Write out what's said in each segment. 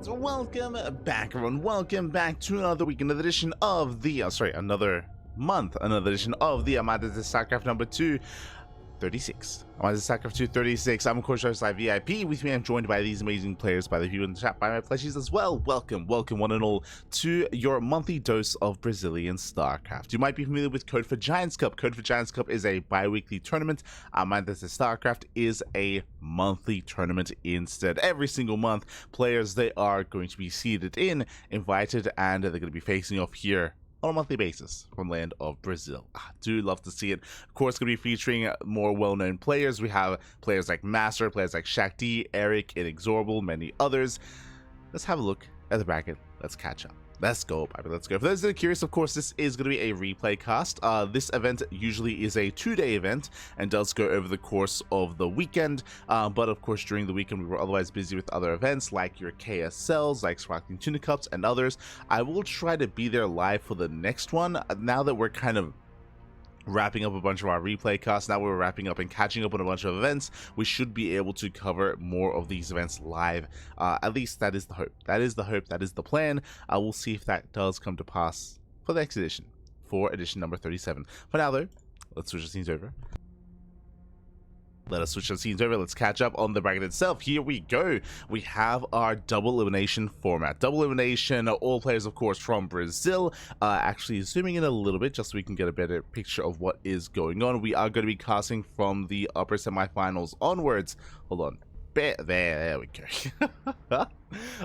Welcome back, everyone. Welcome back to another week, another edition of the another month, another edition of the Amantes de StarCraft number 236. Amantes de StarCraft 236. I'm of course host VIP. With me, I'm joined by these amazing players, by the people in the chat, by my pledges as well. Welcome one and all to your monthly dose of Brazilian StarCraft. You might be familiar with Code for Giants Cup. Code for Giants Cup is a bi-weekly tournament. Amantes de StarCraft is a monthly tournament instead. Every single month, players, they are going to be seeded in, invited, and they're going to be facing off here on a monthly basis from land of Brazil. I do love to see it. Of course, going to be featuring more well-known players. We have players like MasTeR, players like Shakti, Eric, Inexorable, many others. Let's have a look at the bracket. Let's catch up. Let's go, baby. Let's go. For those that are curious, of course, this is going to be a replay cast. This event usually is a 2-day event and does go over the course of the weekend. But of course, during the weekend, we were otherwise busy with other events like your KSLs, like Sparkling Tuna Cups, and others. I will try to be there live for the next one. Now that we're kind of wrapping up a bunch of our replay casts, now we're wrapping up and catching up on a bunch of events, we should be able to cover more of these events live. At least that is the hope. That is the hope. That is the plan. We'll see if that does come to pass for the next edition, for edition number 37. For now, though, let's switch the scenes over. Let's catch up on the bracket itself. Here we go. We have our double elimination format. Double elimination, all players, of course, from Brazil. Actually, zooming in a little bit just so we can get a better picture of what is going on. We are going to be casting from the upper semifinals onwards. Hold on. There we go.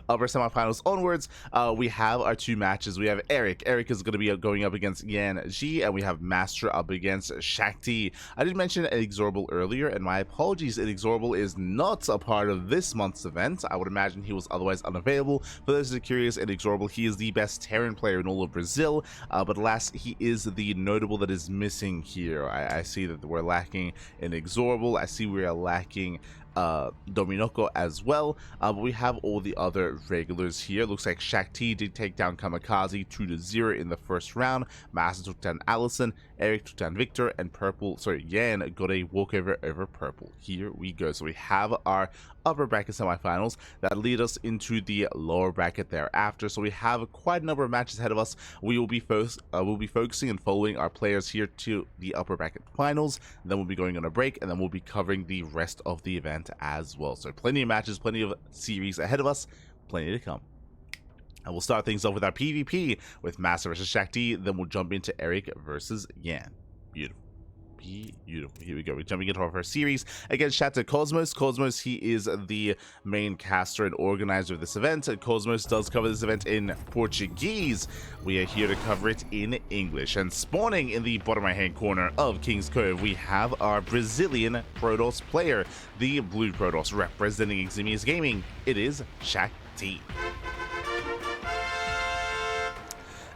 Upper semifinals onwards, we have our two matches. We have Eric. Eric is going to be going up against Yan Ji, and we have MasTeR up against Shakti. I did mention Inexorable earlier, and my apologies, Inexorable is not a part of this month's event. I would imagine he was otherwise unavailable. For those that are curious, Inexorable, he is the best Terran player in all of Brazil, but alas, he is the notable that is missing here. I see that we're lacking Inexorable. I see we are lacking Dominoko as well, but we have all the other regulars here. Looks like Shakti did take down Kamikaze 2-0 in the first round. MasTeR took down Allison, Eric took down Victor, and Yan got a walkover over Purple. Here we go. So we have our upper bracket semifinals that lead us into the lower bracket thereafter. So we have quite a number of matches ahead of us. We will be focusing and following our players here to the upper bracket finals. Then we'll be going on a break, and then we'll be covering the rest of the event as well. So plenty of matches, plenty of series ahead of us, plenty to come. And we'll start things off with our PvP with MasTeR versus Shakti. Then we'll jump into Eric versus Yan. Beautiful. Beautiful. Here we go. We're jumping into our first series against shout to Cosmos. Cosmos, he is the main caster and organizer of this event. Cosmos does cover this event in Portuguese. We are here to cover it in English. And spawning in the bottom right hand corner of King's Cove, we have our Brazilian Protoss player, the blue Protoss representing Eximius Gaming. It is Shakti.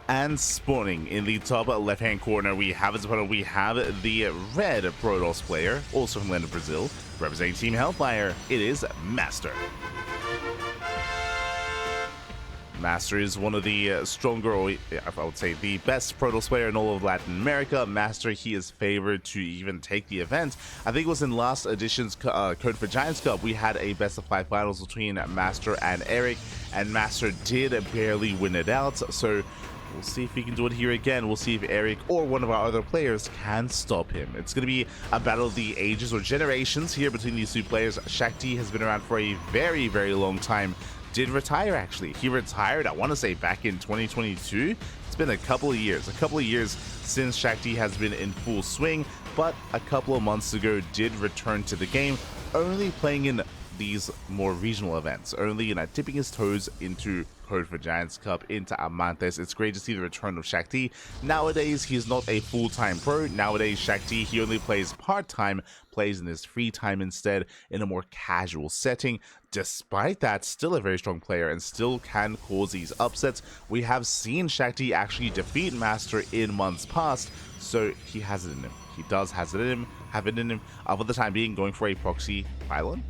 And spawning in the top left-hand corner, we have as opponent, we have the red Protoss player, also from land of Brazil, representing Team Hellfire. It is MasTeR. MasTeR is one of the stronger, or I would say the best Protoss player in all of Latin America. MasTeR, he is favored to even take the event. I think it was in last edition's Code for Giants Cup, we had a best-of-5 finals between MasTeR and Eric, and MasTeR did barely win it out. So we'll see if we can do it here again. We'll see if Eric or one of our other players can stop him. It's going to be a battle of the ages or generations here between these two players. Shakti has been around for a very, very long time. Did retire, actually. He retired, I want to say, back in 2022. It's been a couple of years since Shakti has been in full swing, but a couple of months ago did return to the game, only playing in these more regional events, only dipping his toes into Code for Giants Cup, into Amantes. It's great to see the return of Shakti. Nowadays, he's not a full-time pro. Nowadays, Shakti, he only plays part-time, plays in his free time instead, in a more casual setting. Despite that, still a very strong player and still can cause these upsets. We have seen Shakti actually defeat MasTeR in months past, so he has it in him. He does have it in him. For the time being, going for a proxy pylon.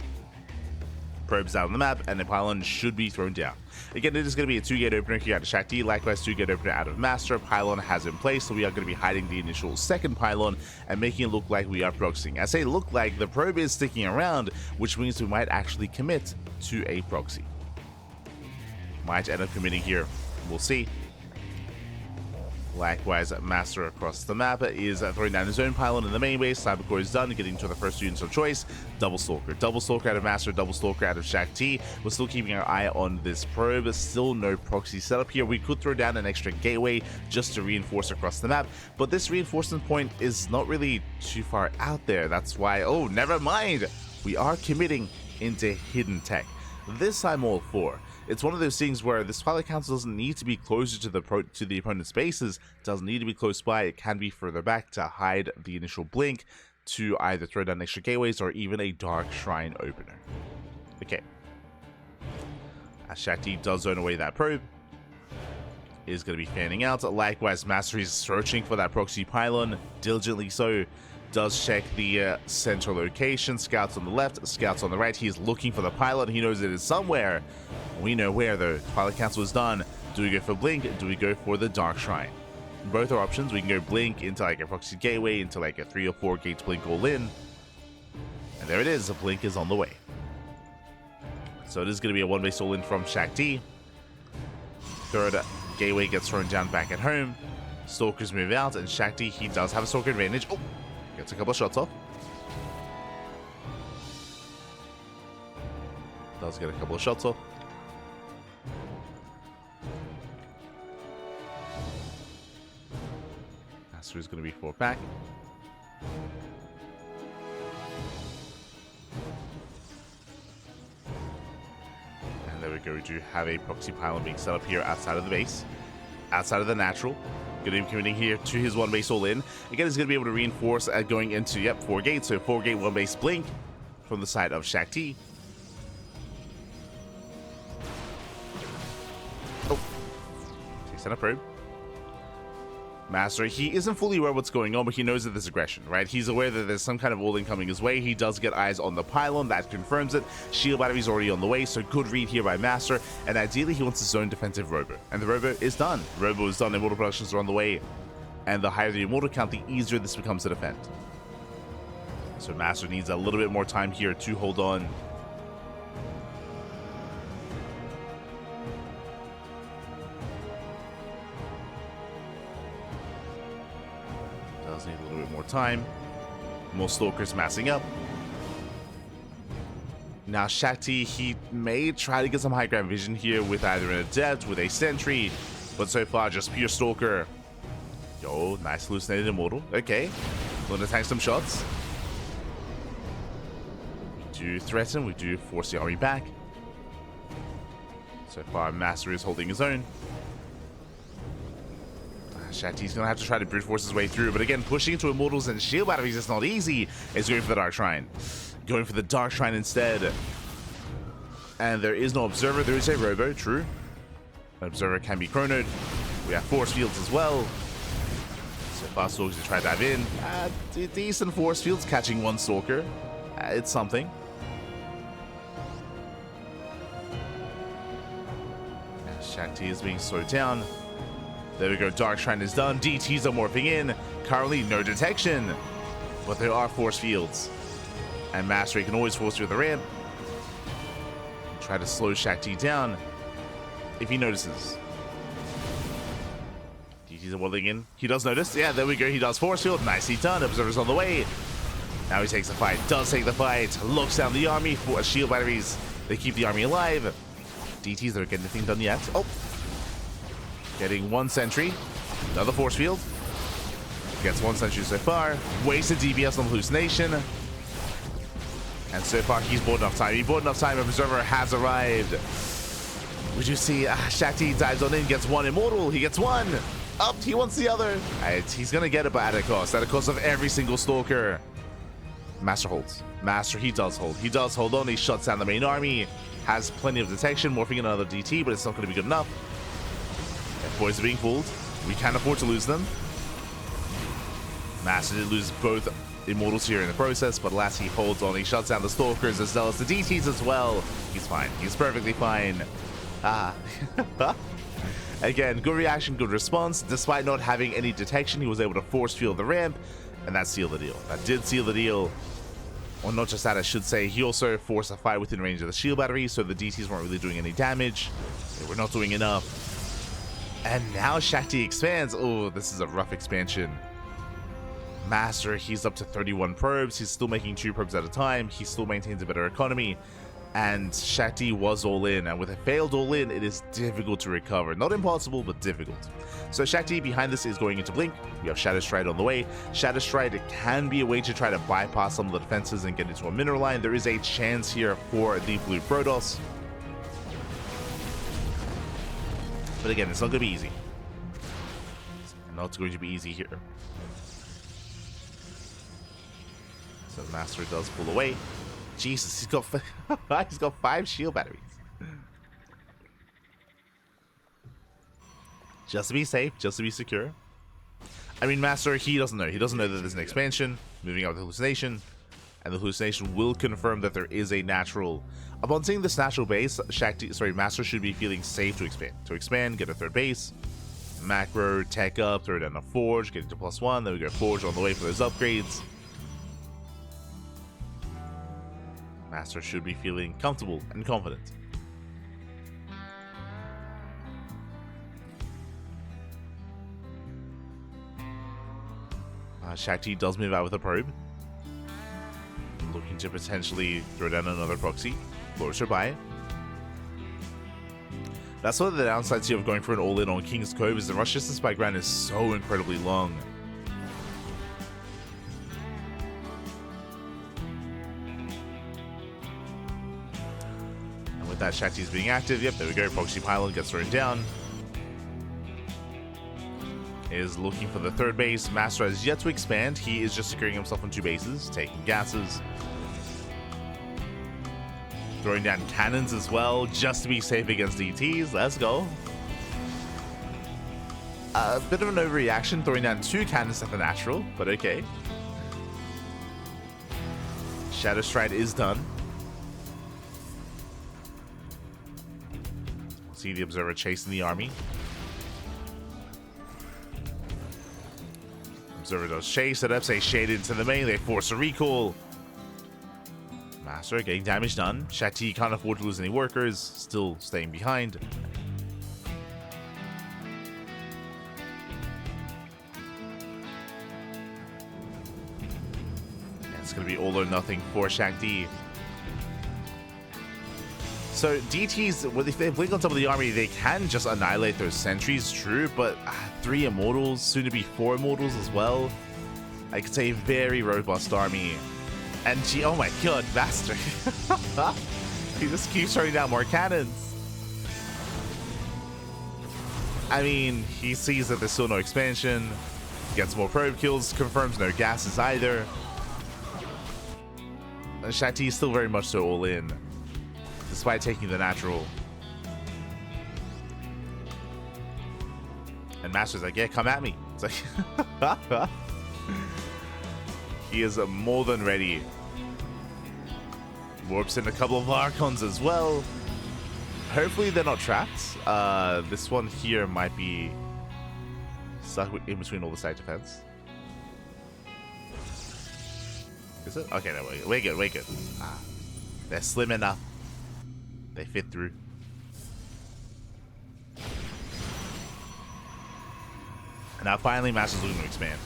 Probes out on the map, and the pylon should be thrown down. Again, it is going to be a 2-gate opener here out of Shakti, likewise 2-gate opener out of MasTeR. Pylon has in place, so we are going to be hiding the initial second pylon and making it look like we are proxying. I say look like, the probe is sticking around, which means we might actually commit to a proxy. Might end up committing here. We'll see. Likewise, MasTeR across the map is throwing down his own pylon in the main base. Cybercore is done, getting to the first units of choice. Double Stalker. Double Stalker out of MasTeR, double Stalker out of Shakti. We're still keeping our eye on this probe. Still no proxy setup here. We could throw down an extra gateway just to reinforce across the map, but this reinforcement point is not really too far out there. That's why, oh, never mind. We are committing into hidden tech. This I'm all for. It's one of those things where this Twilight Council doesn't need to be closer to the opponent's bases, doesn't need to be close by, it can be further back to hide the initial blink, to either throw down extra gateways or even a Dark Shrine opener. Okay. As Shakti does zone away that probe, is going to be fanning out. Likewise, MasTeR is searching for that proxy pylon, diligently so. Does check the central location. Scouts on the left, scouts on the right. He is looking for the pylon. He knows it is somewhere. We know where, though. Twilight Council is done. Do we go for Blink? Do we go for the Dark Shrine? Both are options. We can go Blink into like a proxy gateway, into like a 3 or 4 gates Blink all in. And there it is. The Blink is on the way. So it is going to be a 1-base all in from Shakti. Third gateway gets thrown down back at home. Stalkers move out, and Shakti, he does have a Stalker advantage. Oh! Gets a couple of shots off. Does get a couple of shots off. MasTeR is going to be 4 back. And there we go. We do have a proxy pylon being set up here outside of the base. Outside of the natural. Going to be committing here to his 1-base all-in. Again, he's going to be able to reinforce going into, yep, 4 gates. So 4 gate, 1-base Blink from the side of Shakti. Oh. Takes down a probe. MasTeR, he isn't fully aware what's going on, but he knows that there's aggression, right? He's aware that there's some kind of all-in coming his way. He does get eyes on the pylon. That confirms it. Shield battery's already on the way, so good read here by MasTeR. And ideally, he wants his own defensive Robo. And the Robo is done. Robo is done. Immortal productions are on the way. And the higher the Immortal count, the easier this becomes to defend. So MasTeR needs a little bit more time here to hold on. Does need a little bit more time. More Stalkers massing up. Now Shakti, he may try to get some high ground vision here with either an Adept, with a Sentry, but so far just pure Stalker. Yo, nice hallucinated Immortal. Okay, going to tank some shots. We do threaten, we do force the army back. So far MasTeR is holding his own. Shakti's gonna have to try to brute force his way through, but again, pushing into Immortals and Shield Batteries is not easy. He's going for the Dark Shrine. Going for the Dark Shrine instead. And there is no Observer. There is a Robo, true. An Observer can be chronoed. We have Force Fields as well. So far, Stalkers to try to dive in. Decent Force Fields, catching 1 Stalker. It's something. Shakti is being slowed down. There we go, Dark Shrine is done. DTs are morphing in. Currently, no detection. But there are force fields. And MasTeR can always force through the ramp. Try to slow Shakti down if he notices. DTs are waddling in. He does notice. Yeah, there we go. He does force field. Nicely done. Observer's on the way. Now he takes the fight. Does take the fight. Looks down the army for shield batteries. They keep the army alive. DTs don't get anything done yet. Oh. Getting 1 sentry. Another force field. Gets 1 sentry so far. Wasted DPS on hallucination. And so far he's bought enough time. He bought enough time. Observer has arrived. We do see Shakti dives on in, gets 1 immortal. He gets 1. Up, he wants the other. He's gonna get it, but at a cost. At a cost of every single stalker. MasTeR holds. MasTeR, he does hold. He does hold on. He shuts down the main army. Has plenty of detection. Morphing in another DT, but it's not going to be good enough. Boys are being fooled. We can't afford to lose them. MasTeR did lose both immortals here in the process, but alas, he holds on. He shuts down the stalkers as well as the DTs as well. He's fine. He's perfectly fine. Again, good reaction, good response. Despite not having any detection, he was able to force field the ramp, and that sealed the deal. That did seal the deal. Or not just that, I should say, he also forced a fight within range of the shield battery, so the DTs weren't really doing any damage. They were not doing enough. And now Shakti expands. Oh, this is a rough expansion. MasTeR, he's up to 31 probes. He's still making 2 probes at a time. He still maintains a better economy. And Shakti was all in. And with a failed all in, it is difficult to recover. Not impossible, but difficult. So Shakti behind this is going into Blink. We have Shadow Stride on the way. Shadow Stride can be a way to try to bypass some of the defenses and get into a mineral line. There is a chance here for the blue Protoss. But again, it's not going to be easy. It's not going to be easy here. So MasTeR does pull away. Jesus, he's got 5 shield batteries. Just to be safe, just to be secure. I mean, MasTeR, he doesn't know. He doesn't know that there's an expansion. Moving out with the hallucination. And the hallucination will confirm that there is a natural. Upon seeing this natural base, MasTeR should be feeling safe to expand. To expand, get a 3rd base. Macro, tech up, throw down a Forge, get into +1. Then we go Forge on the way for those upgrades. MasTeR should be feeling comfortable and confident. Shakti does move out with a probe. Looking to potentially throw down another proxy. Blows her by. That's one of the downsides here of going for an all-in on King's Cove is the rush distance by ground is so incredibly long. And with that, Shakti's being active. Yep, there we go. Proxy pylon gets thrown down. Is looking for the 3rd base. MasTeR has yet to expand. He is just securing himself on 2 bases, taking gases. Throwing down cannons as well, just to be safe against DTs. Let's go. A bit of an overreaction, throwing down 2 cannons at the natural, but okay. Shadow Stride is done. See the Observer chasing the army. Observer does chase it up, say shade into the main, they force a recall. MasTeR getting damage done. Shakti can't afford to lose any workers, still staying behind. And it's going to be all or nothing for Shakti. So DTs, well, if they blink on top of the army, they can just annihilate those sentries, true, but 3 immortals, soon to be 4 immortals as well. Like, it's a very robust army. And oh my god, MasTeR. He just keeps throwing down more cannons. I mean, he sees that there's still no expansion, gets more probe kills, confirms no gases either. And Shakti is still very much so all in, despite taking the natural. And MasTeR's like, yeah, come at me. It's like, he is more than ready. Warps in a couple of Archons as well. Hopefully they're not trapped. This one here might be stuck in between all the side defense. Is it? Okay, no, we're good, we're good. They're slim enough. They fit through. And now finally MasTeR's looking to expand.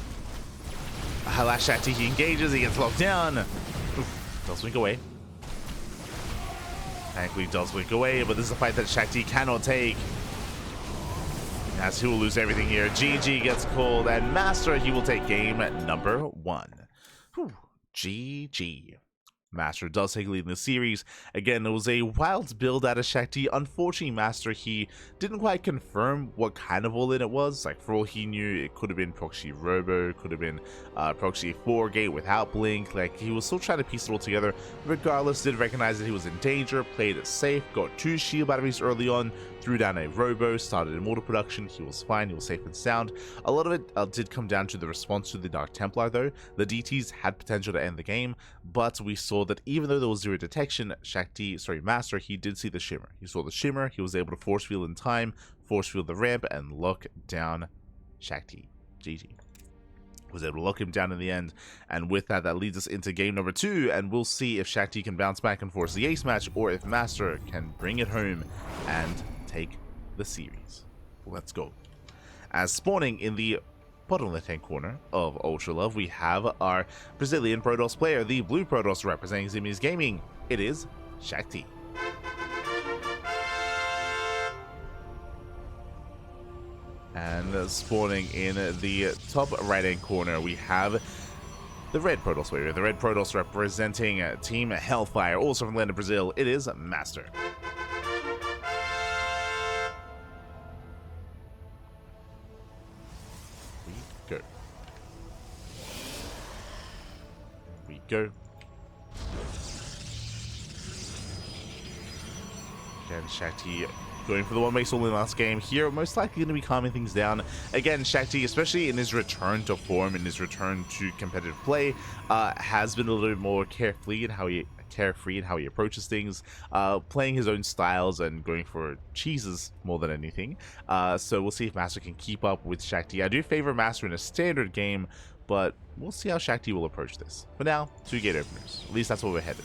Last Shakti, he engages, he gets locked down. Oof, does wink away. Thankfully does wink away, but this is a fight that Shakti cannot take. As he will lose everything here. GG gets called, and MasTeR, he will take game number 1. Whew. GG. MasTeR does take a lead in the series. Again, it was a wild build out of Shakti. Unfortunately, MasTeR, he didn't quite confirm what kind of all-in it was. Like, for all he knew, it could have been Proxy Robo, could have been Proxy 4-gate without Blink. Like, he was still trying to piece it all together. Regardless, did recognize that he was in danger, played it safe, got 2 shield batteries early on, threw down a Robo, started immortal production. He was fine, he was safe and sound. A lot of it did come down to the response to the Dark Templar, though. The DTs had potential to end the game, but we saw that even though there was 0 detection, MasTeR, he did see the shimmer. He saw the shimmer, he was able to force field in time, force field the ramp, and lock down Shakti. GG. Was able to lock him down in the end, and with that, that leads us into game number 2, and we'll see if Shakti can bounce back and force the ace match, or if MasTeR can bring it home and take the series. Let's go. As spawning in the bottom left-hand corner of Ultra Love, we have our Brazilian Protoss player, the blue Protoss representing Zimi's Gaming. It is Shakti. And spawning in the top right-hand corner, we have the red Protoss player, the red Protoss representing Team Hellfire, also from the land of Brazil. It is MasTeR. Go. We go. Again, Shakti going for the one base all in last game here, most likely going to be calming things down. Again, Shakti, especially in his return to form, in his return to competitive play, has been a little bit more carefree in how he approaches things, playing his own styles and going for cheeses more than anything. So we'll see if MasTeR can keep up with Shakti. I do favor MasTeR in a standard game, but we'll see how Shakti will approach this. For now, 2 gate openers. At least that's where we're headed.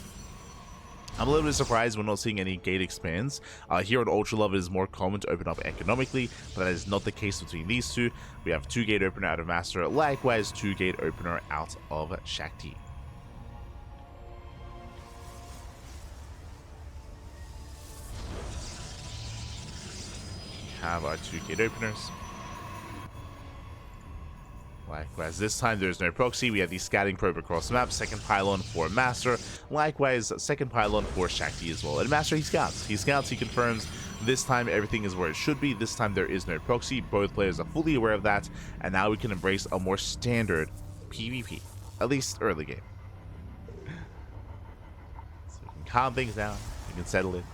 I'm a little bit surprised we're not seeing any gate expands. Here on Ultra Love, it is more common to open up economically, but that is not the case between these two. We have 2 gate opener out of MasTeR, likewise 2 gate opener out of Shakti. We have our 2 gate openers. Likewise, this time there's no proxy. We have the scouting probe across the map. Second pylon for MasTeR. Likewise, second pylon for Shakti as well. And MasTeR, he scouts. He scouts, he confirms. This time, everything is where it should be. This time, there is no proxy. Both players are fully aware of that. And now we can embrace a more standard PvP. At least early game. So we can calm things down. We can settle it.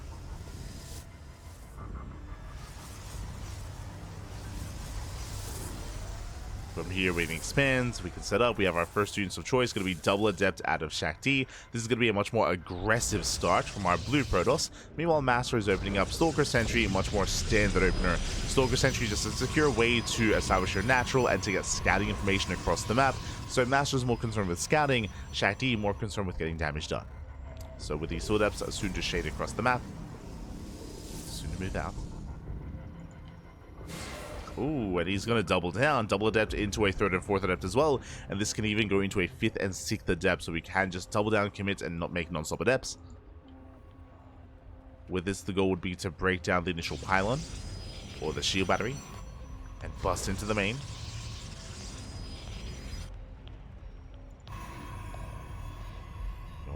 From here, waiting expands, we can set up. We have our first units of choice, going to be double adept out of Shakti. This is going to be a much more aggressive start from our blue Protoss. Meanwhile, MasTeR is opening up Stalker Sentry, much more standard opener. Stalker Sentry is just a secure way to establish your natural and to get scouting information across the map. So MasTeR is more concerned with scouting, Shakti more concerned with getting damage done. So with these Sword Adepts soon to shade across the map, soon to move out. Ooh, and he's going to double down, double adept into a 3rd and 4th adept as well, and this can even go into a 5th and 6th adept, so we can just double down, commit, and not make non-stop adepts. With this, the goal would be to break down the initial pylon, or the shield battery, and bust into the main.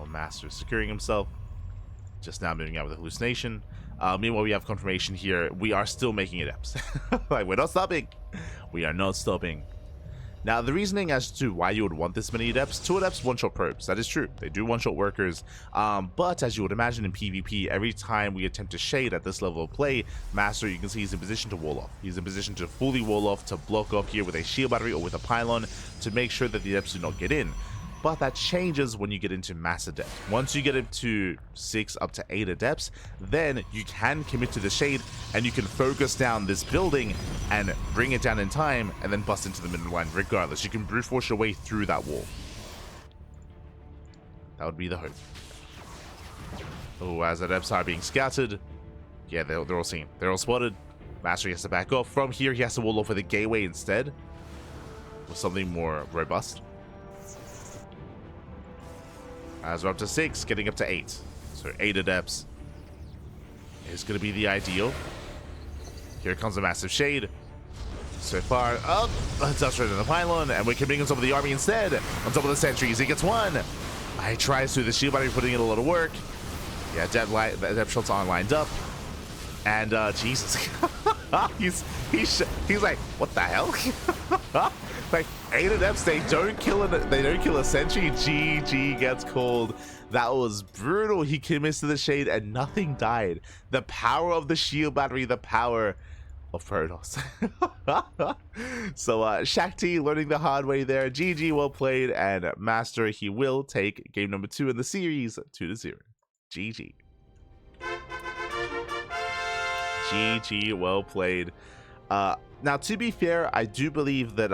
MasTeR securing himself, just now moving out with a hallucination. Meanwhile, we have confirmation here. We are still making adepts. Like, we're not stopping. We are not stopping. Now, the reasoning as to why you would want this many adepts, 2 adepts one-shot probes. That is true. They do one-shot workers. But as you would imagine in PvP, every time we attempt to shade at this level of play, MasTeR, you can see he's in position to wall off. He's in position to fully wall off, to block off here with a shield battery or with a pylon to make sure that the adepts do not get in. But that changes when you get into mass adept. Once you get up to 6 up to 8 adepts, then you can commit to the shade and you can focus down this building and bring it down in time and then bust into the middle line regardless. You can brute force your way through that wall. That would be the hope. Oh, as adepts are being scouted. Yeah, they're all seen. They're all spotted. MasTeR has to back off. From here, he has to wall off with a gateway instead. With something more robust. As we're up to 6, getting up to 8. So 8 adepts is going to be the ideal. Here comes a massive shade. So far, up, touch right in the pylon, and we're committing on top of the army instead. On top of the sentries, he gets 1. He tries to, the shield battery putting in a lot of work. Yeah, adept shots aren't lined up. And, Jesus. he's like, what the hell? Like 8 adepts, they don't kill a sentry. GG gets called. That was brutal. He commits to the shade and nothing died. The power of the shield battery, the power of Protoss. So Shakti learning the hard way there. GG, well played, and MasTeR, he will take game number 2 in the series 2-0. GG. GG, well played. Now, to be fair, I do believe that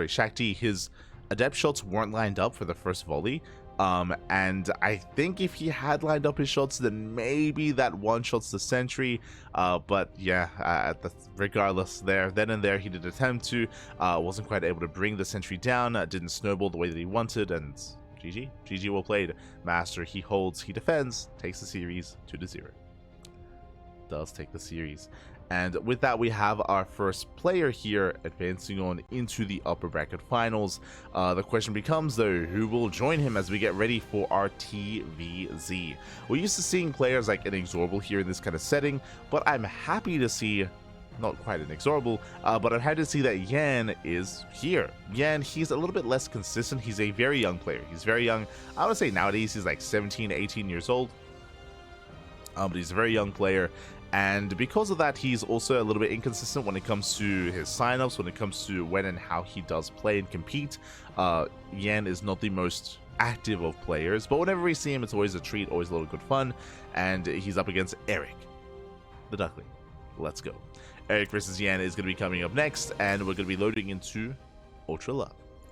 Shakti, his adept shots weren't lined up for the first volley. And I think if he had lined up his shots, then maybe that one shot's the sentry. But yeah, regardless, then and there, he did attempt to, wasn't quite able to bring the sentry down, didn't snowball the way that he wanted, and GG well played. MasTeR, he holds, he defends, takes the series 2-0. Does take the series. And with that, we have our first player here advancing on into the upper bracket finals. The question becomes, though, who will join him as we get ready for our TVZ? We're used to seeing players like Inexorable here in this kind of setting, but I'm happy to see, not quite Inexorable, but I'm happy to see that Yan is here. Yan, he's a little bit less consistent. He's a very young player. He's very young. I would say nowadays he's like 17, 18 years old. But he's a very young player. And because of that, he's also a little bit inconsistent when it comes to his signups, when it comes to when and how he does play and compete. Yan is not the most active of players, but whenever we see him, it's always a treat, always a little good fun. And he's up against Eric, the Duckling. Let's go. Eric versus Yan is going to be coming up next, and we're going to be loading into Ultra Love.